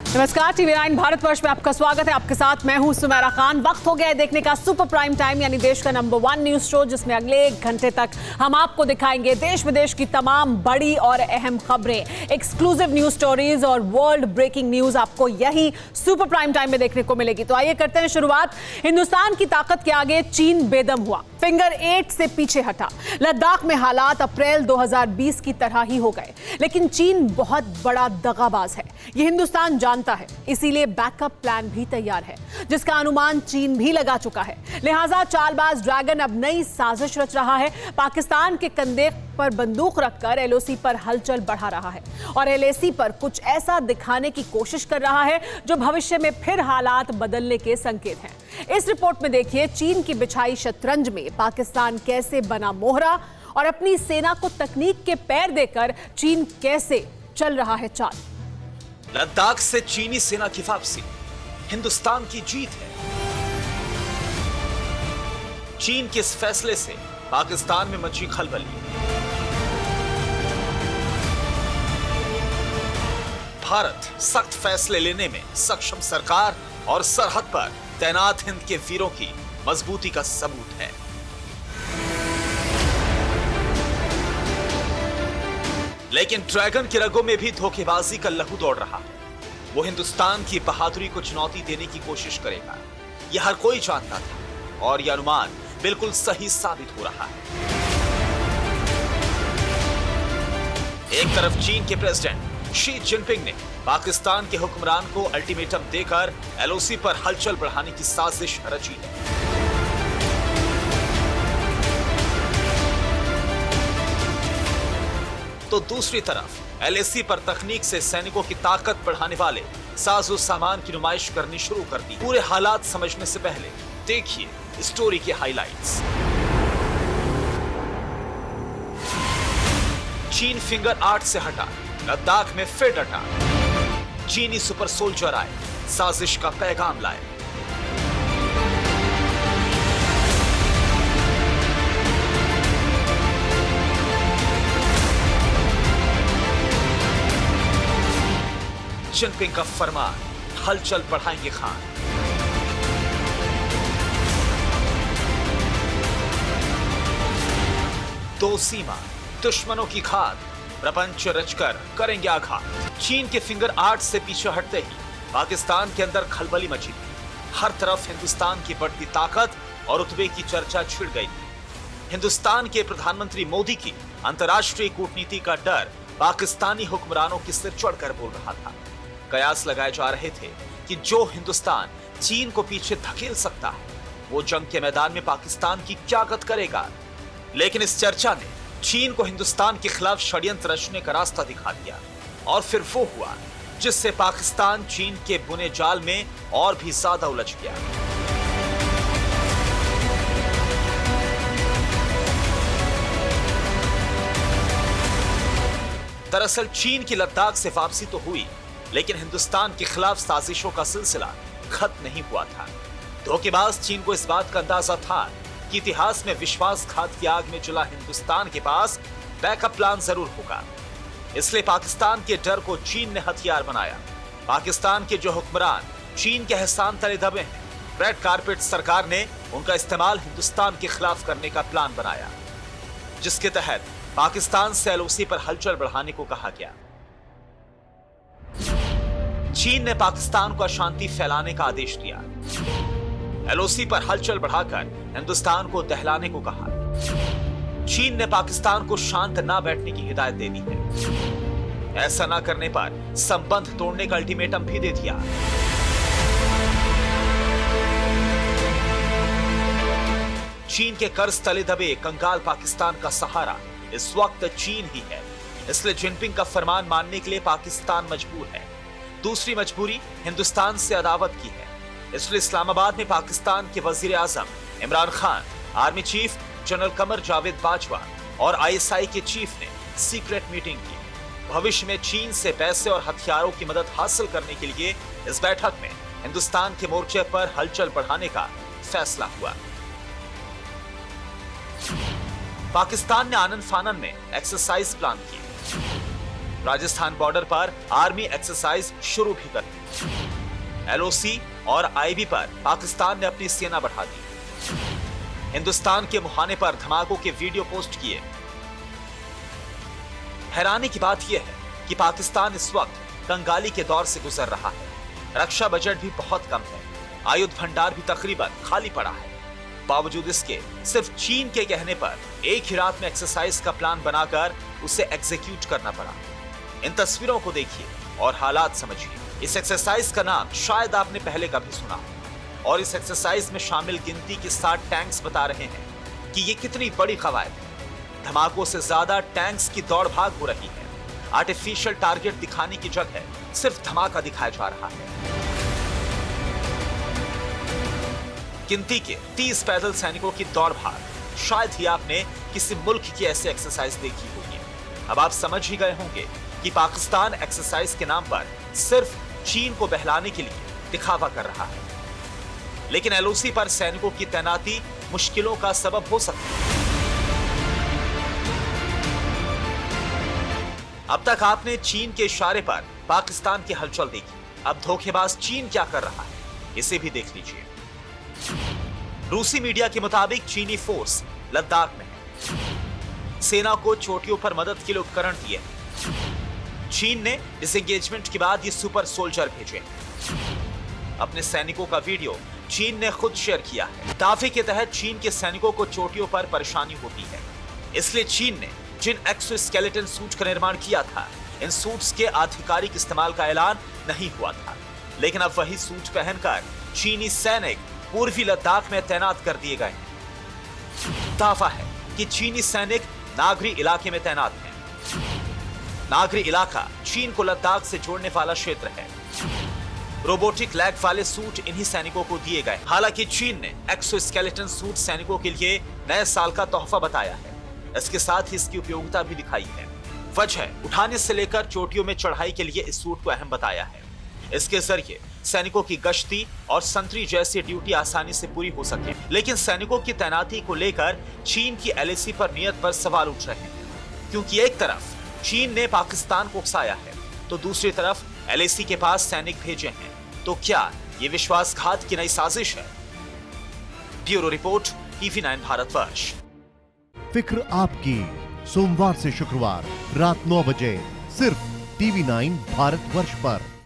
नमस्कार, टीवी9 भारतवर्ष में आपका स्वागत है। आपके साथ मैं हूं सुमेरा खान। वक्त हो गया है देखने का सुपर प्राइम टाइम, यानी देश का नंबर 1 न्यूज शो, जिसमें अगले 1 घंटे तक हम आपको दिखाएंगे देश विदेश की तमाम बड़ी और अहम खबरें, एक्सक्लूसिव न्यूज स्टोरीज और वर्ल्ड ब्रेकिंग न्यूज आपको यही सुपर प्राइम टाइम में देखने को मिलेगी। तो आइए करते हैं शुरुआत। हिंदुस्तान की ताकत के आगे चीन बेदम हुआ, फिंगर 8 से पीछे हटा। लद्दाख में हालात अप्रैल 2020 की तरह ही हो गए, लेकिन चीन बहुत बड़ा दगाबाज है, ये हिंदुस्तान जानता है। इसीलिए बैकअप प्लान भी तैयार है, जिसका अनुमान चीन भी लगा चुका है। लिहाजा चालबाज ड्रैगन अब नई साजिश रच रहा है। पाकिस्तान के कंधे पर बंदूक रखकर एलओसी पर हलचल बढ़ा रहा है और एलएसी पर कुछ ऐसा दिखाने की कोशिश कर रहा है जो भविष्य में फिर हालात बदलने के संकेत हैं। इस रिपोर्ट में देखिए, चीन की बिछाई शतरंज में पाकिस्तान कैसे बना मोहरा और अपनी सेना को तकनीक के पैर देकर चीन कैसे चल रहा है चाल। लद्दाख से चीनी सेना की वापसी हिंदुस्तान की जीत है। चीन के इस फैसले से पाकिस्तान में मची खलबली। भारत सख्त फैसले लेने में सक्षम सरकार और सरहद पर तैनात हिंद के वीरों की मजबूती का सबूत है। लेकिन ड्रैगन की रगों में भी धोखेबाजी का लहू दौड़ रहा है। वो हिंदुस्तान की बहादुरी को चुनौती देने की कोशिश करेगा, यह हर कोई जानता था और यह अनुमान बिल्कुल सही साबित हो रहा है। एक तरफ चीन के प्रेसिडेंट शी जिनपिंग ने पाकिस्तान के हुक्मरान को अल्टीमेटम देकर एलओसी पर हलचल बढ़ाने की साजिश रची है। तो दूसरी तरफ एलएसी पर तकनीक से सैनिकों की ताकत बढ़ाने वाले साजो सामान की नुमाइश करनी शुरू कर दी। पूरे हालात समझने से पहले देखिए स्टोरी के हाइलाइट्स। चीन फिंगर 8 से हटा, लद्दाख में फिर डटा। चीनी सुपर सोल्जर आए, साजिश का पैगाम लाए। जिनपिंग का फरमान, हलचल बढ़ाएंगे खान। दो सीमा, दुश्मनों की खाद, प्रपंच रचकर करेंगे आघात। चीन के फिंगर 8 से पीछे हटते ही पाकिस्तान के अंदर खलबली मची थी। हर तरफ हिंदुस्तान की बढ़ती ताकत और रुतबे की चर्चा छिड़ गई थी। हिंदुस्तान के प्रधानमंत्री मोदी की अंतर्राष्ट्रीय कूटनीति का डर पाकिस्तानी हुक्मरानों के सिर चढ़कर बोल रहा था। कयास लगाए जा रहे थे कि जो हिंदुस्तान चीन को पीछे धकेल सकता है, वो जंग के मैदान में पाकिस्तान की क्या गत करेगा। लेकिन इस चर्चा ने चीन को हिंदुस्तान के खिलाफ षड्यंत्र रचने का रास्ता दिखा दिया और फिर वो हुआ जिससे पाकिस्तान चीन के बुने जाल में और भी ज्यादा उलझ गया। दरअसल चीन की लद्दाख से वापसी तो हुई, लेकिन हिंदुस्तान के खिलाफ साजिशों का सिलसिला खत्म नहीं हुआ था। धोखेबाज चीन को इस बात का अंदाजा था कि इतिहास में विश्वासघात की आग में जला हिंदुस्तान के पास बैकअप प्लान जरूर होगा। इसलिए पाकिस्तान के डर को चीन ने हथियार बनाया। पाकिस्तान के जो हुक्मरान चीन के एहसान तले दबे हैं, रेड कारपेट सरकार ने उनका इस्तेमाल हिंदुस्तान के खिलाफ करने का प्लान बनाया, जिसके तहत पाकिस्तान से एलओसी पर हलचल बढ़ाने को कहा गया। चीन ने पाकिस्तान को अशांति फैलाने का आदेश दिया। एलओसी पर हलचल बढ़ाकर हिंदुस्तान को दहलाने को कहा। चीन ने पाकिस्तान को शांत ना बैठने की हिदायत दे दी है। ऐसा ना करने पर संबंध तोड़ने का अल्टीमेटम भी दे दिया। चीन के कर्ज तले दबे कंगाल पाकिस्तान का सहारा इस वक्त चीन ही है। इसलिए जिनपिंग का फरमान मानने के लिए पाकिस्तान मजबूर है। दूसरी मजबूरी हिंदुस्तान से अदावत की है। इसलिए इस्लामाबाद में पाकिस्तान के वजीर आजम Imran Khan, army chief general Qamar Javed Bajwa और आईएसआई के चीफ ने सीक्रेट मीटिंग की। भविष्य में चीन से पैसे और हथियारों की मदद हासिल करने के लिए इस बैठक में हिंदुस्तान के मोर्चे पर हलचल बढ़ाने का फैसला हुआ। पाकिस्तान ने आनन फानन में एक्सरसाइज प्लान की। राजस्थान बॉर्डर पर आर्मी एक्सरसाइज शुरू भी कर दी। एलओसी और आईबी पर पाकिस्तान ने अपनी सेना बढ़ा दी। हिंदुस्तान के मुहाने पर धमाकों के वीडियो पोस्ट किए। हैरानी की बात यह है कि पाकिस्तान इस वक्त कंगाली के दौर से गुजर रहा है। रक्षा बजट भी बहुत कम है, आयुध भंडार भी तकरीबन खाली पड़ा है। बावजूद इसके सिर्फ चीन के कहने पर एक ही रात में एक्सरसाइज का प्लान बनाकर उसे एग्जीक्यूट करना पड़ा। इन तस्वीरों को देखिए और हालात समझिए। इस एक्सरसाइज का नाम शायद आपने पहले कभी सुना हो, और इस एक्सरसाइज में शामिल गिनती के 60 टैंक्स बता रहे हैं कि ये कितनी बड़ी कवायद है। धमाकों से ज्यादा टैंक्स की दौड़ भाग हो रही है। आर्टिफिशियल टारगेट दिखाने की जगह सिर्फ धमाका दिखाया जा रहा है। गिनती के 30 पैदल सैनिकों की दौड़ भाग शायद ही आपने किसी मुल्क की ऐसी एक्सरसाइज देखी होगी। अब आप समझ ही गए होंगे कि पाकिस्तान एक्सरसाइज के नाम पर सिर्फ चीन को बहलाने के लिए दिखावा कर रहा है। लेकिन एलओसी पर सैनिकों की तैनाती मुश्किलों का सबब हो सकती है। अब तक आपने चीन के इशारे पर पाकिस्तान की हलचल देखी। अब धोखेबाज चीन क्या कर रहा है, इसे भी देख लीजिए। रूसी मीडिया के मुताबिक चीनी फोर्स लद्दाख में है। सेना को चोटियों पर मदद के लिए उपकरण दिए हैं। चीन ने डिसएंगेजमेंट के बाद ये सुपर सोल्जर भेजे हैं। अपने सैनिकों का वीडियो चीन ने खुद शेयर किया है। दावे के तहत चीन के सैनिकों को चोटियों पर परेशानी होती है, इसलिए चीन ने जिन एक्सोस्केलेटन सूट का निर्माण किया था, इन सूट्स के आधिकारिक इस्तेमाल का ऐलान नहीं हुआ था। लेकिन अब वही सूट पहनकर चीनी सैनिक पूर्वी लद्दाख में तैनात कर दिए गए हैं। दावा है कि चीनी सैनिक नागरी इलाके में तैनात हैं। नागरी इलाका चीन को लद्दाख से जोड़ने वाला क्षेत्र है। रोबोटिक लैग वाले सूट इन्हीं सैनिकों को दिए गए। हालांकि चीन ने एक्सोस्केलेटन सूट सैनिकों के लिए नए साल का तोहफा बताया है। इसके साथ ही इसकी उपयोगिता भी दिखाई है। वजह उठाने से लेकर चोटियों में चढ़ाई के लिए इस सूट को अहम बताया है। इसके जरिए सैनिकों की गश्ती और संतरी जैसी ड्यूटी आसानी से पूरी हो सके। लेकिन सैनिकों की तैनाती को लेकर चीन की एलएसी पर नियत पर सवाल उठ रहे हैं, क्योंकि एक तरफ चीन ने पाकिस्तान को उकसाया है, तो दूसरी तरफ एलएसी के पास सैनिक भेजे हैं। तो क्या ये विश्वासघात की नई साजिश है? Bureau report, TV9 Bharatvarsh. फिक्र आपकी, सोमवार से शुक्रवार रात 9 बजे सिर्फ TV9 भारतवर्ष पर।